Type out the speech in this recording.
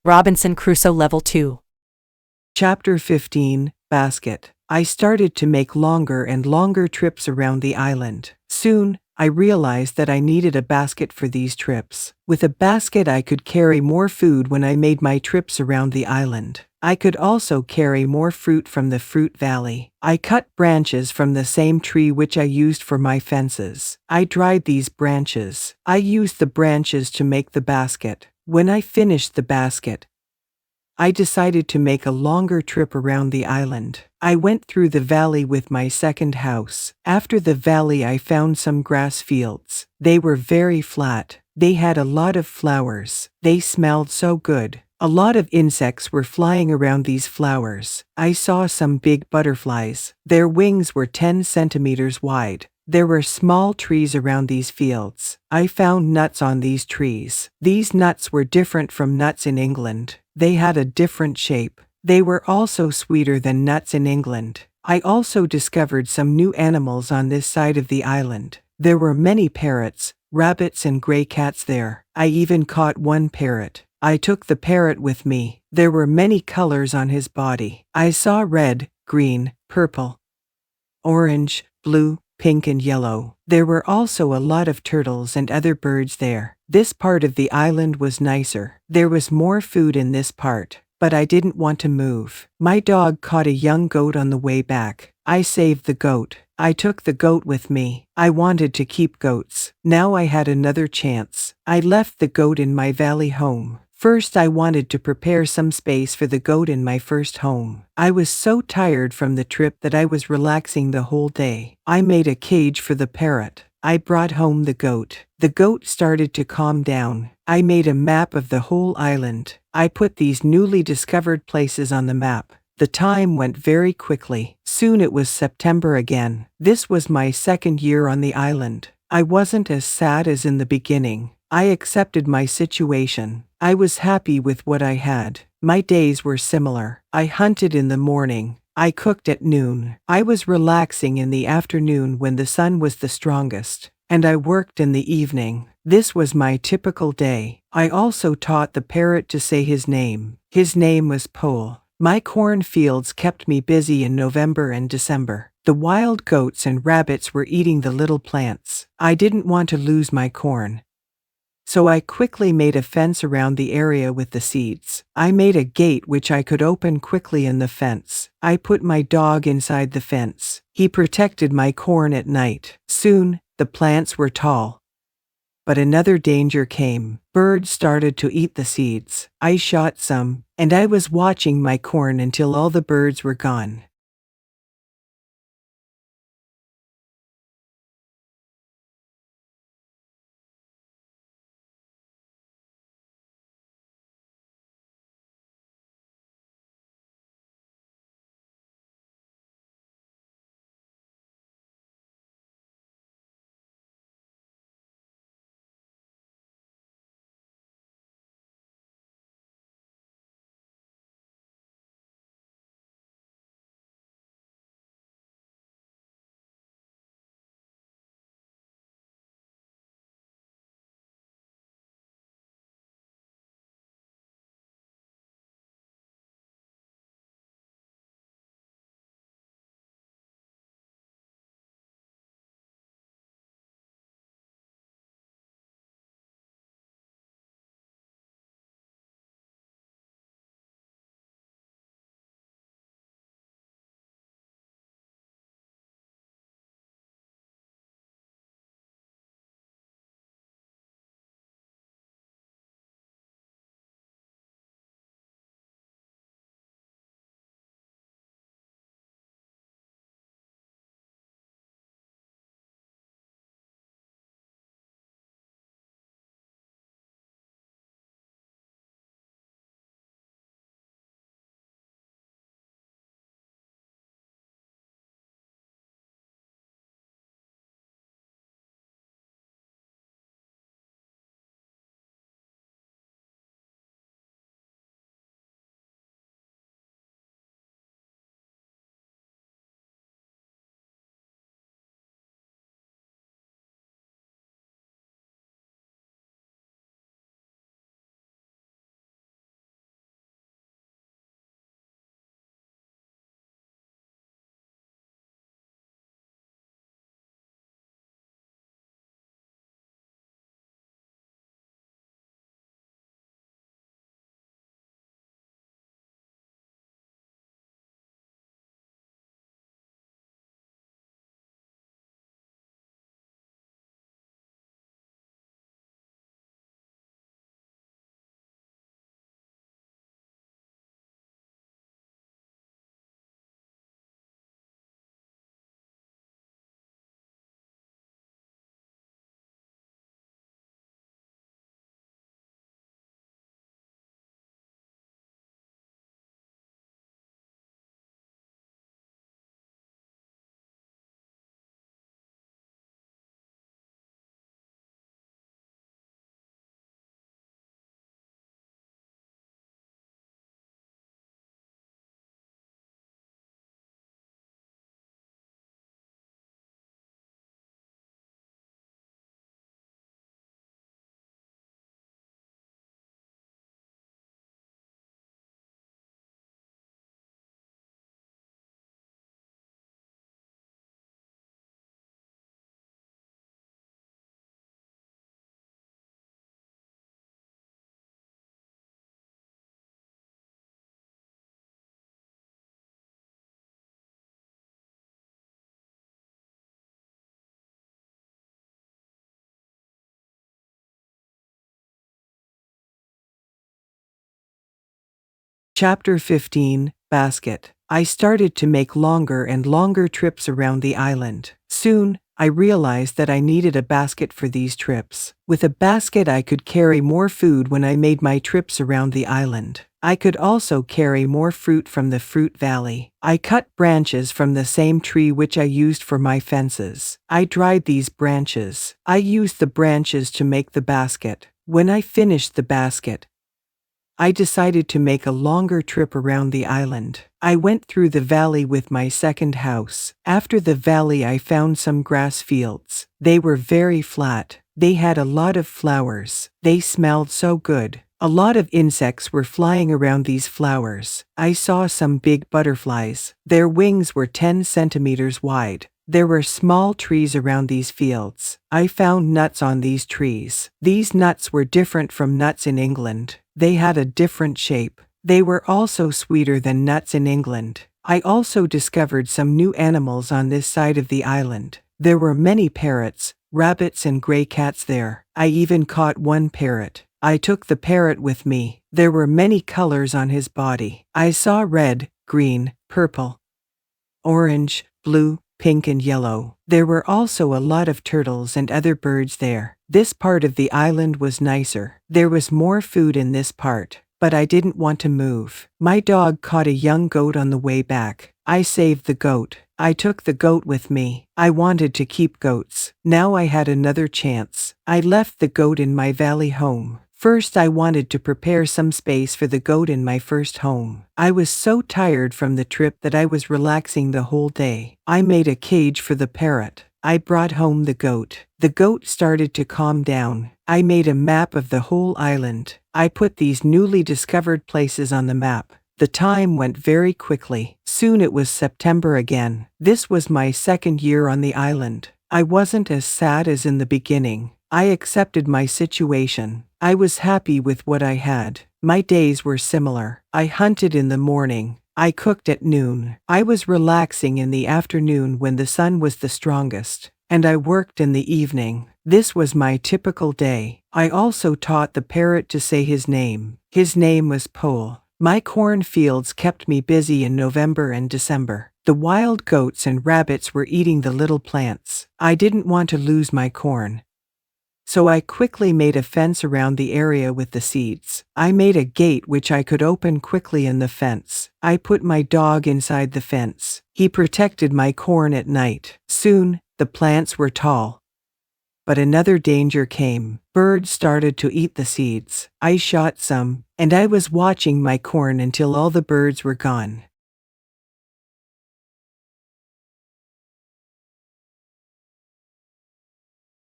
Robinson Crusoe Level 2. Chapter 15, Basket. I started to make longer and longer trips around the island. Soon, I realized that I needed a basket for these trips. With a basket I could carry more food when I made my trips around the island. I could also carry more fruit from the fruit valley. I cut branches from the same tree which I used for my fences. I dried these branches. I used the branches to make the basket. When I finished the basket, I decided to make a longer trip around the island. I went through the valley with my second house. After the valley I found some grass fields. They were very flat. They had a lot of flowers. They smelled so good. A lot of insects were flying around these flowers. I saw some big butterflies. Their wings were 10 centimeters wide. There were small trees around these fields. I found nuts on these trees. These nuts were different from nuts in England. They had a different shape. They were also sweeter than nuts in England. I also discovered some new animals on this side of the island. There were many parrots, rabbits and gray cats there. I even caught one parrot. I took the parrot with me. There were many colors on his body. I saw red, green, purple, orange, blue, pink and yellow. There were also a lot of turtles and other birds there. This part of the island was nicer. There was more food in this part, but I didn't want to move. My dog caught a young goat on the way back. I saved the goat. I took the goat with me. I wanted to keep goats. Now I had another chance. I left the goat in my valley home. First I wanted to prepare some space for the goat in my first home. I was so tired from the trip that I was relaxing the whole day. I made a cage for the parrot. I brought home the goat. The goat started to calm down. I made a map of the whole island. I put these newly discovered places on the map. The time went very quickly. Soon it was September again. This was my second year on the island. I wasn't as sad as in the beginning. I accepted my situation. I was happy with what I had. My days were similar. I hunted in the morning. I cooked at noon. I was relaxing in the afternoon when the sun was the strongest. And I worked in the evening. This was my typical day. I also taught the parrot to say his name. His name was Pole. My corn fields kept me busy in November and December. The wild goats and rabbits were eating the little plants. I didn't want to lose my corn, so I quickly made a fence around the area with the seeds. I made a gate which I could open quickly in the fence. I put my dog inside the fence. He protected my corn at night. Soon, the plants were tall. But another danger came. Birds started to eat the seeds. I shot some, and I was watching my corn until all the birds were gone. Chapter 15, Basket. I started to make longer and longer trips around the island. Soon, I realized that I needed a basket for these trips. With a basket, I could carry more food when I made my trips around the island. I could also carry more fruit from the fruit valley. I cut branches from the same tree which I used for my fences. I dried these branches. I used the branches to make the basket. When I finished the basket, I decided to make a longer trip around the island. I went through the valley with my second house. After the valley, I found some grass fields. They were very flat. They had a lot of flowers. They smelled so good. A lot of insects were flying around these flowers. I saw some big butterflies. Their wings were 10 centimeters wide. There were small trees around these fields. I found nuts on these trees. These nuts were different from nuts in England. They had a different shape. They were also sweeter than nuts in England. I also discovered some new animals on this side of the island. There were many parrots, rabbits, and gray cats there. I even caught one parrot. I took the parrot with me. There were many colors on his body. I saw red, green, purple, orange, blue, pink, and yellow. There were also a lot of turtles and other birds there. This part of the island was nicer. There was more food in this part, but I didn't want to move. My dog caught a young goat on the way back. I saved the goat. I took the goat with me. I wanted to keep goats. Now I had another chance. I left the goat in my valley home. First, I wanted to prepare some space for the goat in my first home. I was so tired from the trip that I was relaxing the whole day. I made a cage for the parrot. I brought home the goat. The goat started to calm down. I made a map of the whole island. I put these newly discovered places on the map. The time went very quickly. Soon it was September again. This was my second year on the island. I wasn't as sad as in the beginning. I accepted my situation. I was happy with what I had. My days were similar. I hunted in the morning. I cooked at noon. I was relaxing in the afternoon when the sun was the strongest. And I worked in the evening. This was my typical day. I also taught the parrot to say his name. His name was Pole. My cornfields kept me busy in November and December. The wild goats and rabbits were eating the little plants. I didn't want to lose my corn, so I quickly made a fence around the area with the seeds. I made a gate which I could open quickly in the fence. I put my dog inside the fence. He protected my corn at night. Soon, the plants were tall. But another danger came. Birds started to eat the seeds. I shot some, and I was watching my corn until all the birds were gone.